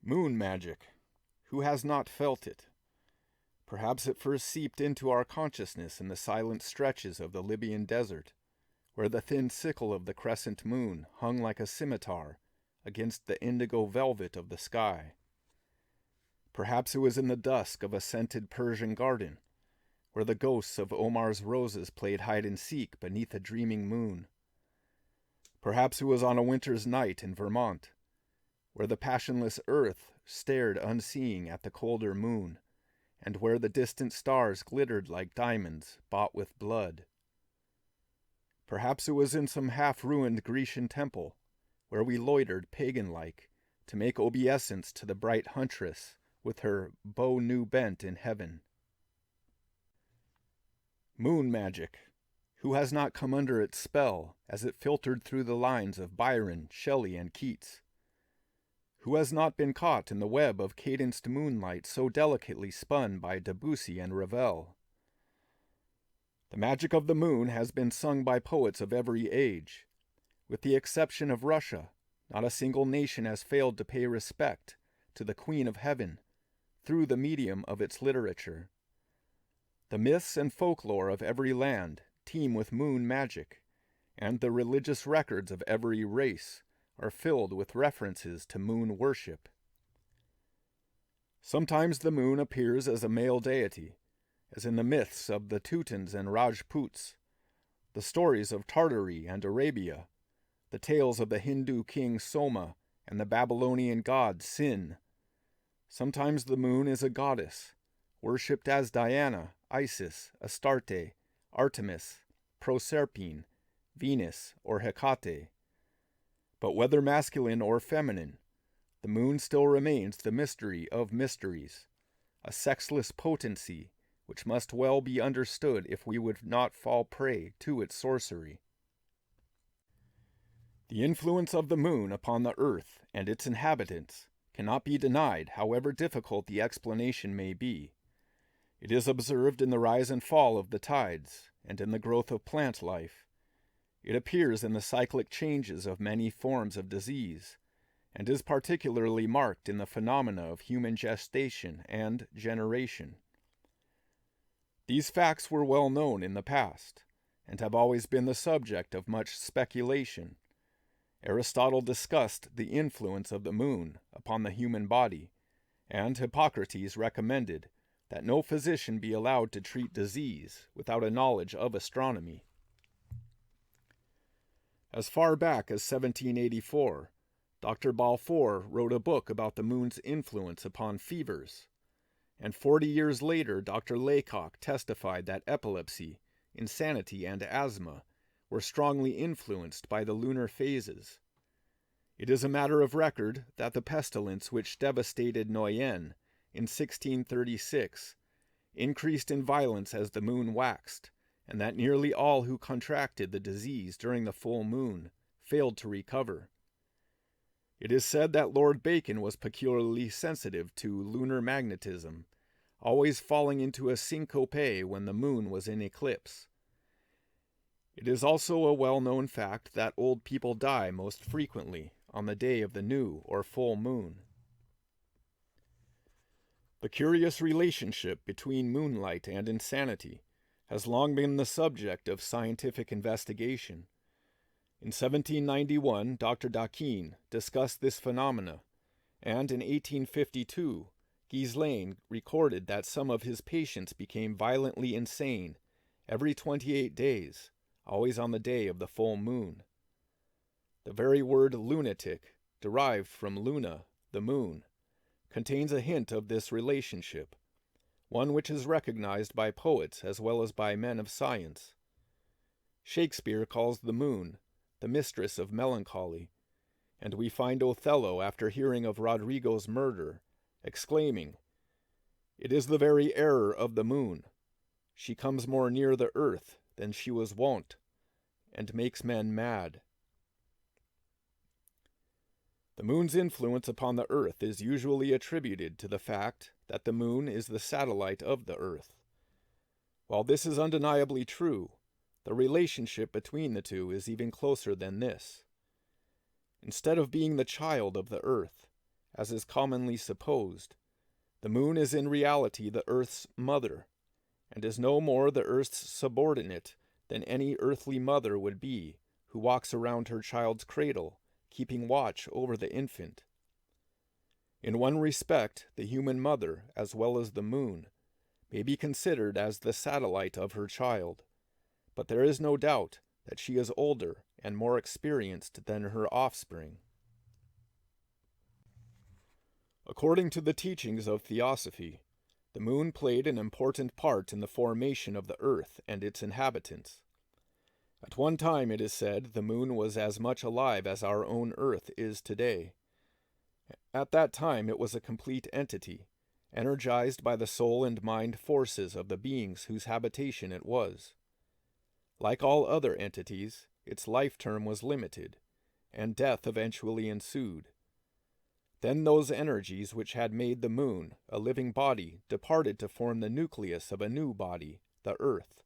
Moon magic. Who has not felt it? Perhaps it first seeped into our consciousness in the silent stretches of the Libyan desert, where the thin sickle of the crescent moon hung like a scimitar against the indigo velvet of the sky. Perhaps it was in the dusk of a scented Persian garden, where the ghosts of Omar's roses played hide-and-seek beneath a dreaming moon. Perhaps it was on a winter's night in Vermont, where the passionless earth stared unseeing at the colder moon, and where the distant stars glittered like diamonds bought with blood. Perhaps it was in some half-ruined Grecian temple, where we loitered pagan-like to make obeisance to the bright huntress with her bow new bent in heaven. Moon magic. Who has not come under its spell as it filtered through the lines of Byron, Shelley, and Keats? Who has not been caught in the web of cadenced moonlight so delicately spun by Debussy and Ravel? The magic of the moon has been sung by poets of every age. With the exception of Russia, not a single nation has failed to pay respect to the Queen of Heaven through the medium of its literature. The myths and folklore of every land teem with moon magic, and the religious records of every race are filled with references to moon worship. Sometimes the moon appears as a male deity, as in the myths of the Teutons and Rajputs, the stories of Tartary and Arabia, the tales of the Hindu king Soma and the Babylonian god Sin. Sometimes the moon is a goddess, worshipped as Diana, Isis, Astarte, Artemis, Proserpine, Venus, or Hecate. But whether masculine or feminine, the moon still remains the mystery of mysteries, a sexless potency which must well be understood if we would not fall prey to its sorcery. The influence of the moon upon the earth and its inhabitants cannot be denied, however difficult the explanation may be. It is observed in the rise and fall of the tides, and in the growth of plant life. It appears in the cyclic changes of many forms of disease, and is particularly marked in the phenomena of human gestation and generation. These facts were well known in the past, and have always been the subject of much speculation. Aristotle discussed the influence of the moon upon the human body, and Hippocrates recommended that no physician be allowed to treat disease without a knowledge of astronomy. As far back as 1784, Dr. Balfour wrote a book about the moon's influence upon fevers, and 40 years later Dr. Laycock testified that epilepsy, insanity, and asthma were strongly influenced by the lunar phases. It is a matter of record that the pestilence which devastated Noyen in 1636 increased in violence as the moon waxed, and that nearly all who contracted the disease during the full moon failed to recover. It is said that Lord Bacon was peculiarly sensitive to lunar magnetism, always falling into a syncope when the moon was in eclipse. It is also a well-known fact that old people die most frequently on the day of the new or full moon. The curious relationship between moonlight and insanity has long been the subject of scientific investigation. In 1791, Dr. Daquin discussed this phenomena, and in 1852, Ghislain recorded that some of his patients became violently insane every 28 days, always on the day of the full moon. The very word lunatic, derived from luna, the moon, contains a hint of this relationship, one which is recognized by poets as well as by men of science. Shakespeare calls the moon the mistress of melancholy, and we find Othello, after hearing of Roderigo's murder, exclaiming, "It is the very error of the moon. She comes more near the earth than she was wont, and makes men mad." The moon's influence upon the earth is usually attributed to the fact that the moon is the satellite of the earth. While this is undeniably true, the relationship between the two is even closer than this. Instead of being the child of the earth, as is commonly supposed. The moon is in reality the earth's mother, and is no more the earth's subordinate than any earthly mother would be, who walks around her child's cradle, keeping watch over the infant. In one respect, the human mother, as well as the moon, may be considered as the satellite of her child, but there is no doubt that she is older and more experienced than her offspring. According to the teachings of Theosophy, the moon played an important part in the formation of the earth and its inhabitants. At one time, it is said, the moon was as much alive as our own earth is today. At that time, it was a complete entity, energized by the soul and mind forces of the beings whose habitation it was. Like all other entities, its life term was limited, and death eventually ensued. Then those energies which had made the moon a living body departed to form the nucleus of a new body, the earth.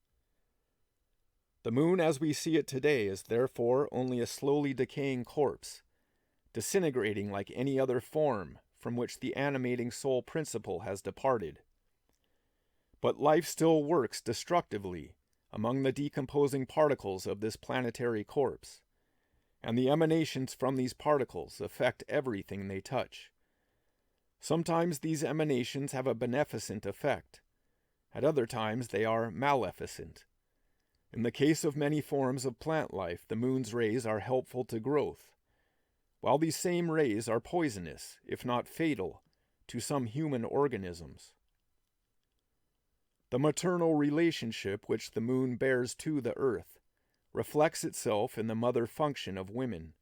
The moon as we see it today is therefore only a slowly decaying corpse, disintegrating like any other form from which the animating soul principle has departed. But life still works destructively among the decomposing particles of this planetary corpse, and the emanations from these particles affect everything they touch. Sometimes these emanations have a beneficent effect. At other times they are maleficent. In the case of many forms of plant life, the moon's rays are helpful to growth, while these same rays are poisonous, if not fatal, to some human organisms. The maternal relationship which the moon bears to the earth reflects itself in the mother function of women.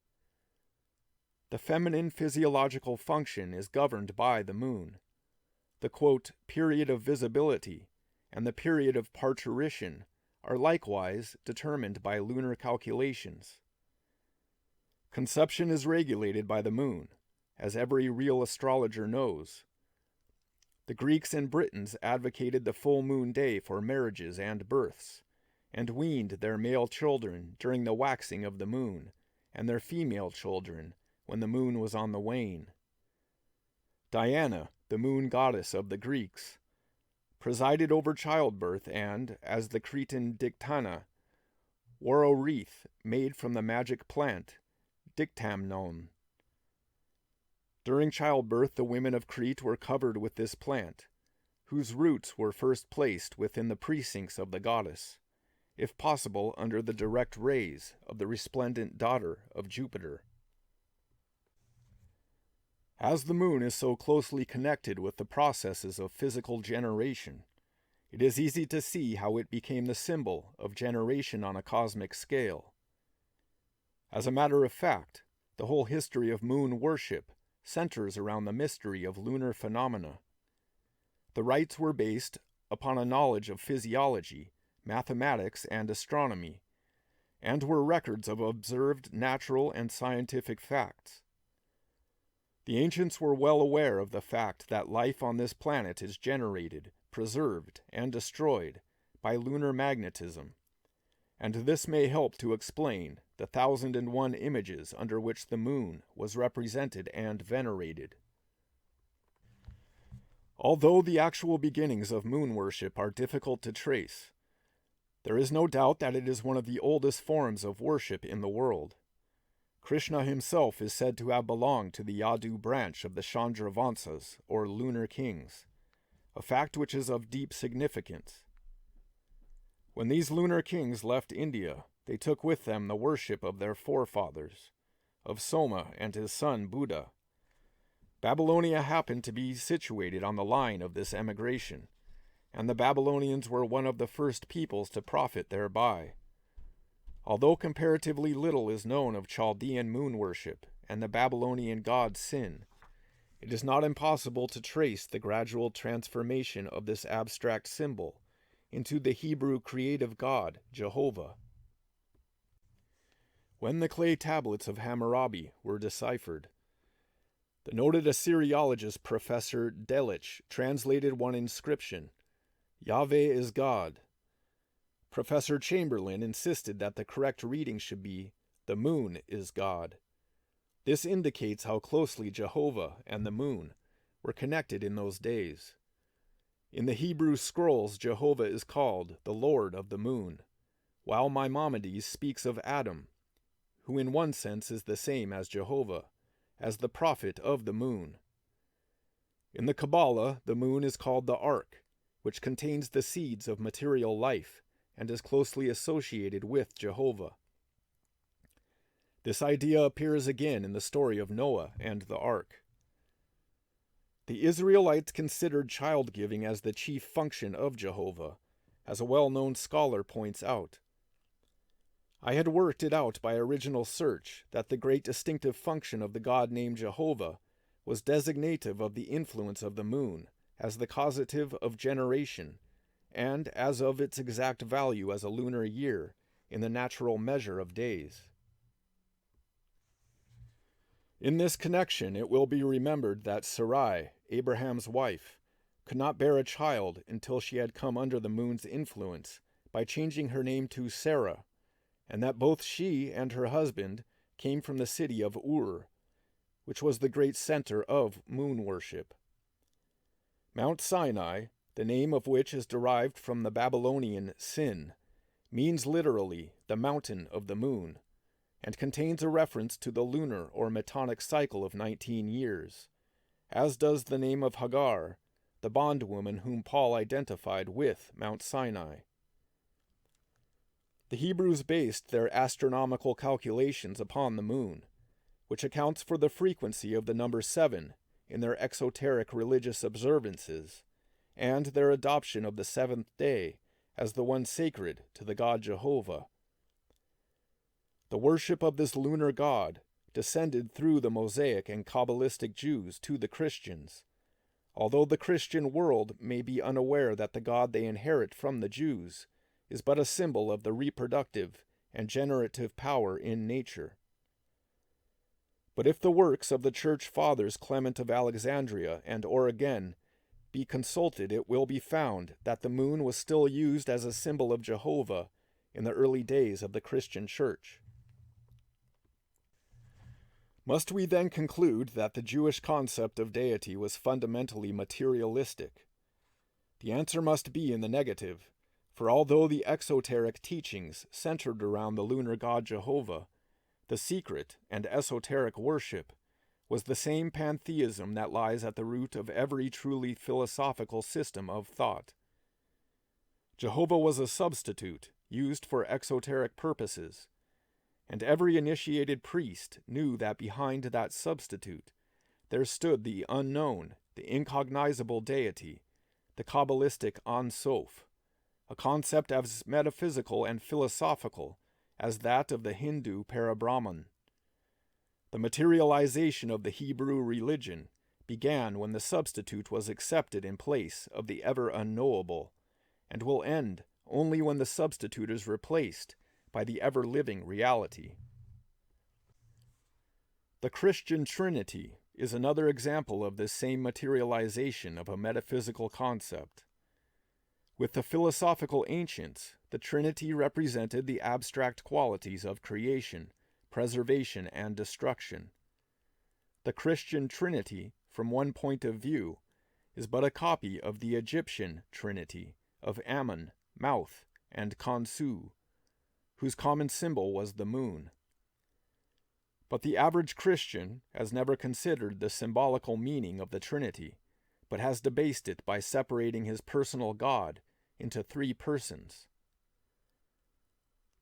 The feminine physiological function is governed by the moon. The, quote, period of visibility and the period of parturition are likewise determined by lunar calculations. Conception is regulated by the moon, as every real astrologer knows. The Greeks and Britons advocated the full moon day for marriages and births, and weaned their male children during the waxing of the moon, and their female children when the moon was on the wane. Diana, the moon goddess of the Greeks, presided over childbirth and, as the Cretan Dictana, wore a wreath made from the magic plant dictamnon. During childbirth, the women of Crete were covered with this plant, whose roots were first placed within the precincts of the goddess, if possible under the direct rays of the resplendent daughter of Jupiter. As the moon is so closely connected with the processes of physical generation, it is easy to see how it became the symbol of generation on a cosmic scale. As a matter of fact, the whole history of moon worship centers around the mystery of lunar phenomena. The rites were based upon a knowledge of physiology, mathematics, and astronomy, and were records of observed natural and scientific facts. The ancients were well aware of the fact that life on this planet is generated, preserved, and destroyed by lunar magnetism, and this may help to explain the 1,001 images under which the moon was represented and venerated. Although the actual beginnings of moon worship are difficult to trace, there is no doubt that it is one of the oldest forms of worship in the world. Krishna himself is said to have belonged to the Yadu branch of the Chandravansas, or lunar kings, a fact which is of deep significance. When these lunar kings left India, they took with them the worship of their forefathers, of Soma and his son Buddha. Babylonia happened to be situated on the line of this emigration, and the Babylonians were one of the first peoples to profit thereby. Although comparatively little is known of Chaldean moon worship and the Babylonian god Sin, it is not impossible to trace the gradual transformation of this abstract symbol into the Hebrew creative god, Jehovah. When the clay tablets of Hammurabi were deciphered, the noted Assyriologist Professor Delitzsch translated one inscription, "Yahweh is God." Professor Chamberlain insisted that the correct reading should be, "The moon is God." This indicates how closely Jehovah and the moon were connected in those days. In the Hebrew scrolls, Jehovah is called the Lord of the Moon, while Maimonides speaks of Adam, who in one sense is the same as Jehovah, as the prophet of the moon. In the Kabbalah, the moon is called the Ark, which contains the seeds of material life and is closely associated with Jehovah. This idea appears again in the story of Noah and the Ark. The Israelites considered child-giving as the chief function of Jehovah, as a well-known scholar points out. I had worked it out by original search that the great distinctive function of the god named Jehovah was designative of the influence of the moon as the causative of generation, and as of its exact value as a lunar year in the natural measure of days. In this connection, it will be remembered that Sarai, Abraham's wife, could not bear a child until she had come under the moon's influence by changing her name to Sarah, and that both she and her husband came from the city of Ur, which was the great center of moon worship. Mount Sinai, the name of which is derived from the Babylonian Sin, means literally the mountain of the moon, and contains a reference to the lunar or metonic cycle of 19 years, as does the name of Hagar, the bondwoman whom Paul identified with Mount Sinai. The Hebrews based their astronomical calculations upon the moon, which accounts for the frequency of the number 7 in their exoteric religious observances, and their adoption of the seventh day as the one sacred to the god Jehovah. The worship of this lunar god descended through the Mosaic and Kabbalistic Jews to the Christians, although the Christian world may be unaware that the god they inherit from the Jews is but a symbol of the reproductive and generative power in nature. But if the works of the Church Fathers Clement of Alexandria and Origen be consulted, it will be found that the moon was still used as a symbol of Jehovah in the early days of the Christian Church. Must we then conclude that the Jewish concept of deity was fundamentally materialistic? The answer must be in the negative, for although the exoteric teachings centered around the lunar god Jehovah, the secret and esoteric worship was the same pantheism that lies at the root of every truly philosophical system of thought. Jehovah was a substitute used for exoteric purposes, and every initiated priest knew that behind that substitute there stood the unknown, the incognizable deity, the Kabbalistic Ein Sof, a concept as metaphysical and philosophical as that of the Hindu Parabrahman. The materialization of the Hebrew religion began when the substitute was accepted in place of the ever unknowable, and will end only when the substitute is replaced by the ever-living reality. The Christian Trinity is another example of this same materialization of a metaphysical concept. With the philosophical ancients, the Trinity represented the abstract qualities of creation, preservation, and destruction. The Christian Trinity, from one point of view, is but a copy of the Egyptian Trinity of Ammon, Mouth, and Khonsu, whose common symbol was the moon. But the average Christian has never considered the symbolical meaning of the Trinity, but has debased it by separating his personal God into 3 persons.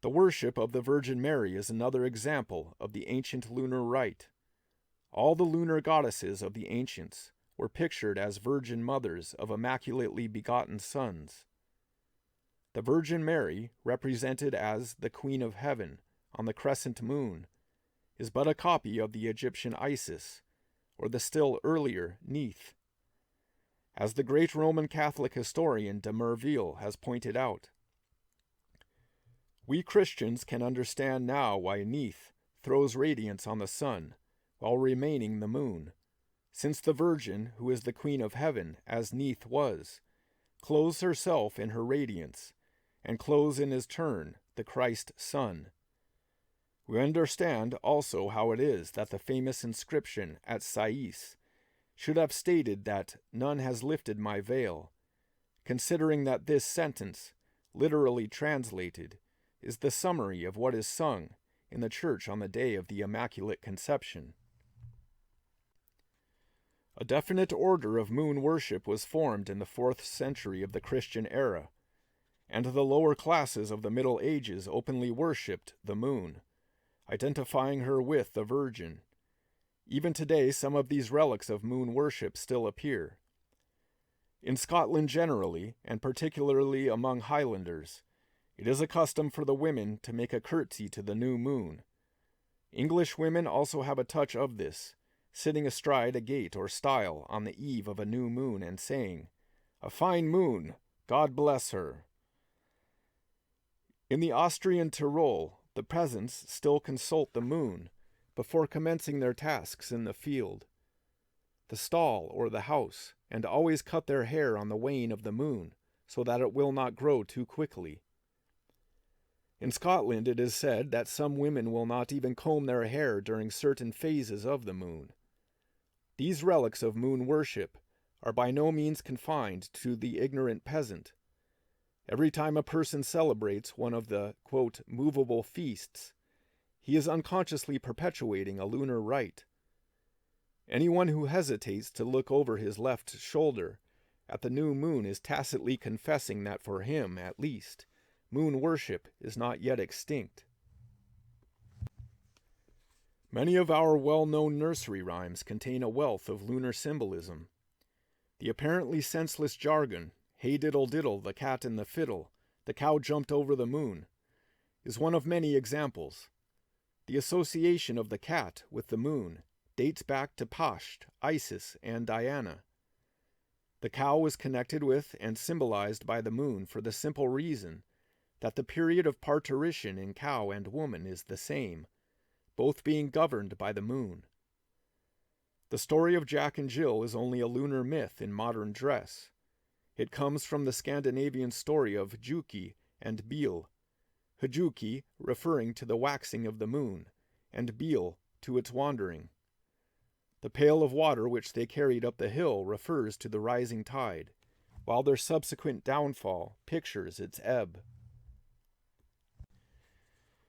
The worship of the Virgin Mary is another example of the ancient lunar rite. All the lunar goddesses of the ancients were pictured as virgin mothers of immaculately begotten sons. The Virgin Mary, represented as the Queen of Heaven on the crescent moon, is but a copy of the Egyptian Isis, or the still earlier Neith. As the great Roman Catholic historian de Merville has pointed out, we Christians can understand now why Neith throws radiance on the sun while remaining the moon, since the Virgin, who is the Queen of Heaven, as Neith was, clothes herself in her radiance, and clothes in his turn the Christ Sun. We understand also how it is that the famous inscription at Sais should have stated that none has lifted my veil, considering that this sentence, literally translated, is the summary of what is sung in the church on the day of the Immaculate Conception. A definite order of moon worship was formed in the 4th century of the Christian era, and the lower classes of the Middle Ages openly worshipped the moon, identifying her with the Virgin. Even today, some of these relics of moon worship still appear. In Scotland generally, and particularly among Highlanders, it is a custom for the women to make a curtsy to the new moon. English women also have a touch of this, sitting astride a gate or stile on the eve of a new moon and saying, "A fine moon, God bless her." In the Austrian Tyrol, the peasants still consult the moon before commencing their tasks in the field, the stall, or the house, and always cut their hair on the wane of the moon, so that it will not grow too quickly. In Scotland it is said that some women will not even comb their hair during certain phases of the moon. These relics of moon worship are by no means confined to the ignorant peasant. Every time a person celebrates one of the, quote, movable feasts, he is unconsciously perpetuating a lunar rite. Anyone who hesitates to look over his left shoulder at the new moon is tacitly confessing that for him, at least, moon worship is not yet extinct. Many of our well-known nursery rhymes contain a wealth of lunar symbolism. The apparently senseless jargon, "Hey diddle diddle, the cat and the fiddle, the cow jumped over the moon," is one of many examples. The association of the cat with the moon dates back to Pasht, Isis, and Diana. The cow was connected with and symbolized by the moon for the simple reason that the period of parturition in cow and woman is the same, both being governed by the moon. The story of Jack and Jill is only a lunar myth in modern dress. It comes from the Scandinavian story of Juki and Bil, Hajuki referring to the waxing of the moon, and Bil to its wandering. The pail of water which they carried up the hill refers to the rising tide, while their subsequent downfall pictures its ebb.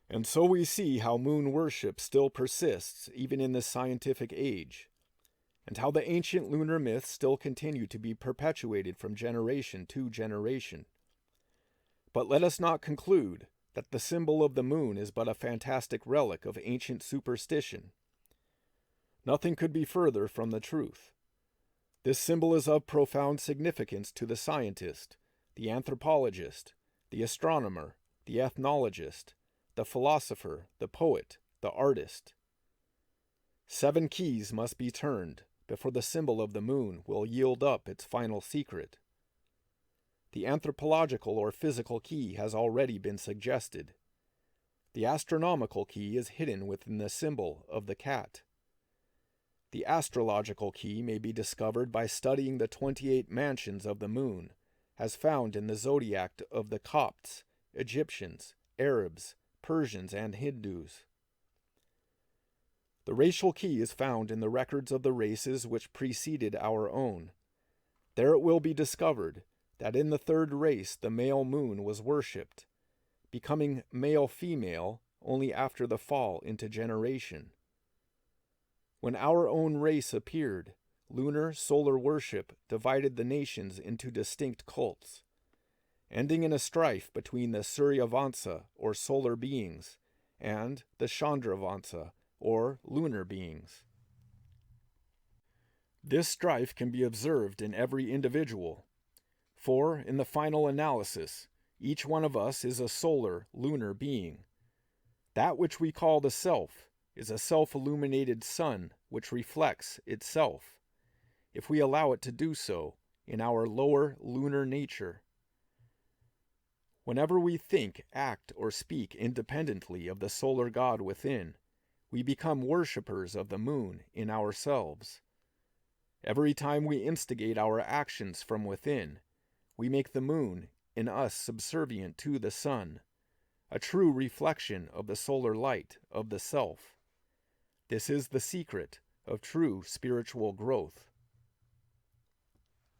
And so we see how moon worship still persists even in this scientific age, and how the ancient lunar myths still continue to be perpetuated from generation to generation. But let us not conclude that the symbol of the moon is but a fantastic relic of ancient superstition. Nothing could be further from the truth. This symbol is of profound significance to the scientist, the anthropologist, the astronomer, the ethnologist, the philosopher, the poet, the artist. 7 keys must be turned before the symbol of the moon will yield up its final secret. The anthropological or physical key has already been suggested. The astronomical key is hidden within the symbol of the cat. The astrological key may be discovered by studying the 28 mansions of the moon, as found in the zodiac of the Copts, Egyptians, Arabs, Persians, and Hindus. The racial key is found in the records of the races which preceded our own. There it will be discovered that in the third race the male moon was worshipped, becoming male-female only after the fall into generation. When our own race appeared, lunar solar worship divided the nations into distinct cults, ending in a strife between the Suryavansa, or solar beings, and the Chandravansa, or lunar beings. This strife can be observed in every individual, for, in the final analysis, each one of us is a solar, lunar being. That which we call the self is a self-illuminated sun which reflects itself, if we allow it to do so, in our lower lunar nature. Whenever we think, act, or speak independently of the solar god within, we become worshippers of the moon in ourselves. Every time we instigate our actions from within, we make the moon in us subservient to the sun, a true reflection of the solar light of the self. This is the secret of true spiritual growth.